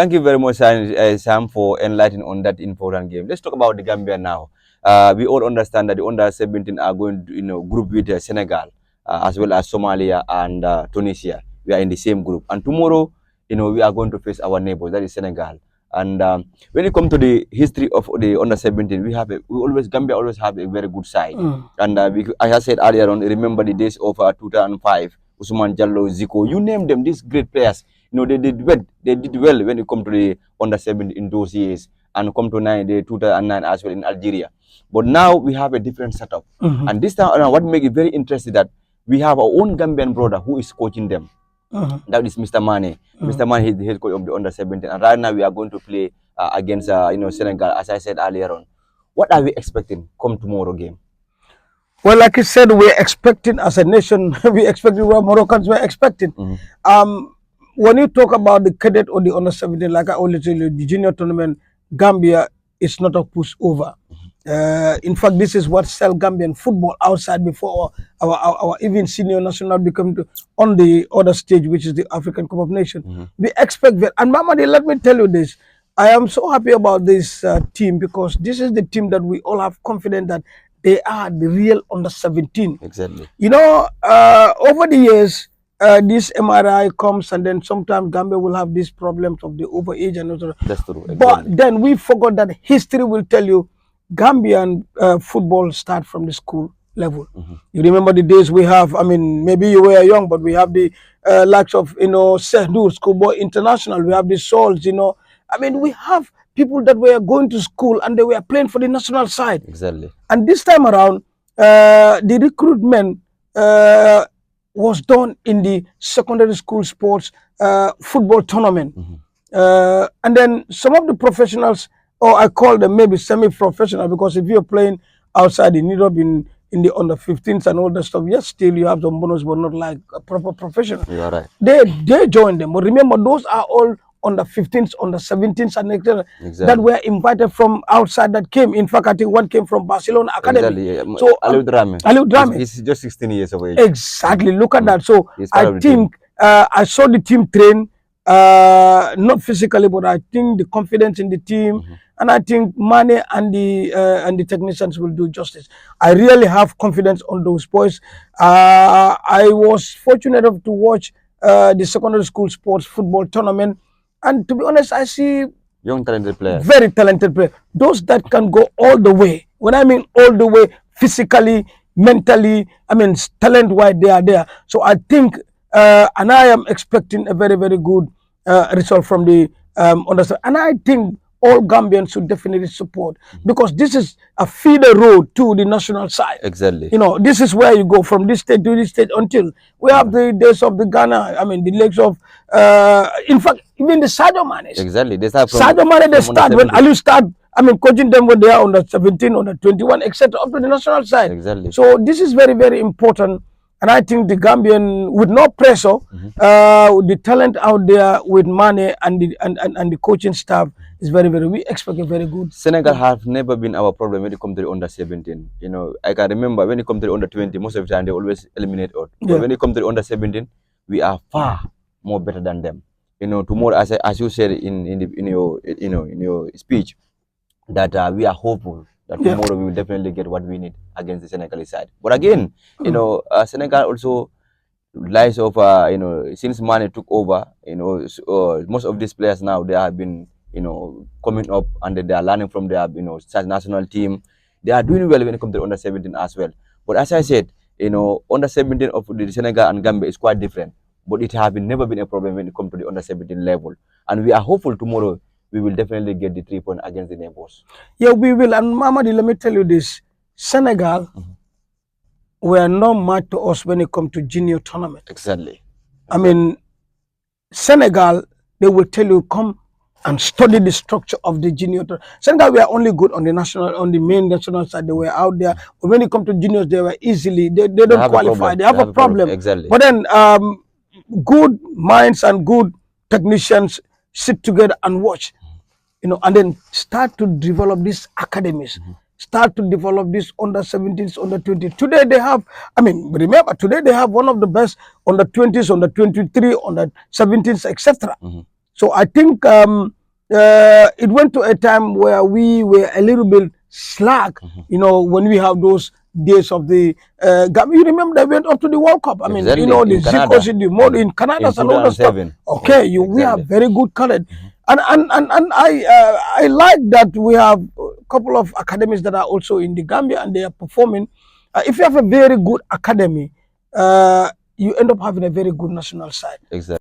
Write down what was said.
Thank you very much, Sam, for enlightening on that important game. Let's talk about the Gambia now. We all understand that the under 17 are going to, group with Senegal, as well as Somalia and Tunisia. We are in the same group. And tomorrow, we are going to face our neighbors, that is Senegal. And when it comes to the history of the under 17, Gambia always have a very good side. And as I said earlier on, remember the days of 2005, Usman Jallo, Zico, you name them, these great players. They did well. They did well when it come to the under 17 in those years, and come to 2009 as well in Algeria. But now we have a different setup, and this time what makes it very interesting that we have our own Gambian brother who is coaching them. That is Mr. Mane. Mr. Mane is the head coach of the under 17, and right now we are going to play against Senegal, as I said earlier on. What are we expecting come tomorrow game? Well, like I said, we're expecting as a nation, we expected what Moroccans were expecting. When you talk about the cadet or the under 17, like I always tell you, the junior tournament, Gambia is not a pushover. In fact, this is what sell Gambian football outside before our even senior national become on the other stage, which is the African Cup of Nations. We expect that. And Mamadi, let me tell you this. I am so happy about this team because this is the team that we all have confidence that they are the real under 17. Exactly. Over the years, this MRI comes and then sometimes Gambia will have these problems of the overage and other. That's true. Exactly. But then we forgot that history will tell you Gambian football start from the school level. You remember the days we have, maybe you were young, but we have the likes of, Senegal, Schoolboy International. We have the Souls, we have people that were going to school and they were playing for the national side. Exactly. And this time around, the recruitment was done in the secondary school sports football tournament. And then some of the professionals, or I call them maybe semi-professional, because if you're playing outside in Europe in the under 15s and all that stuff, yes, still you have some bonus, but not like a proper professional. You are right. They join them. But remember, those are all under 15s, under 17s, and exactly. That were invited from outside that came. In fact, I think one came from Barcelona Academy. Exactly. So Aliou Drame. He's just 16 years of age. Exactly. Look at that. So I think I saw the team train, not physically, but I think the confidence in the team, and I think Mane and the technicians will do justice. I really have confidence on those boys. I was fortunate enough to watch the secondary school sports football tournament. And to be honest, I see young talented players, very talented players, those that can go all the way. When I mean all the way, physically, mentally, talent-wise, they are there. So I think, and I am expecting a very, very good result from the understand. And I think all Gambians should definitely support, because this is a feeder road to the national side. Exactly. This is where you go from this state to this state until we have the days of the Ghana, the legs of, in fact, even the Sadio Mane. Exactly. They start they start when Aliou start, coaching them when they are under 17, under 21, etc., up to the national side. Exactly. So this is very, very important. And I think the Gambian, with no pressure, the talent out there with Mane and the coaching staff is very, very, we expect a very good. Senegal have never been our problem when it comes to the under 17. I can remember when it comes to the under 20, most of the time they always eliminate us. But when it comes to the under 17, we are far more better than them. Tomorrow, as you said in your speech, that we are hopeful that tomorrow we will definitely get what we need against the Senegalese side. But again, Senegal also lies of since Mane took over, most of these players now, they have been coming up and they are learning from their national team. They are doing well when it comes to the under 17 as well. But as I said, under 17 of the Senegal and Gambia is quite different. But it has never been a problem when it comes to the under 17 level. And we are hopeful tomorrow we will definitely get the 3 points against the neighbors. Yeah, we will. And Mamadi, let me tell you this. Senegal were not much to us when it comes to junior tournament. Exactly. Senegal, they will tell you, come and study the structure of the junior tournament. Senegal were only good on the main national side. They were out there. But when it comes to juniors, they were easily, they don't qualify. They have a problem. Exactly. But then good minds and good technicians sit together and watch, and then start to develop these academies, start to develop these under 17s, under 20. Today they have, remember, today they have one of the best under 20s, under 23, under 17s, etc. So I think it went to a time where we were a little bit slack, you know, when we have those days of the Gambia. You remember they went up to the World Cup. I mean, you Exactly, know, the in Canada. Zikos in the mode in Canada In and all that stuff. 2007. Okay, Yes, we have exactly. very good talent, and I like that we have a couple of academies that are also in the Gambia and they are performing. If you have a very good academy, you end up having a very good national side. Exactly.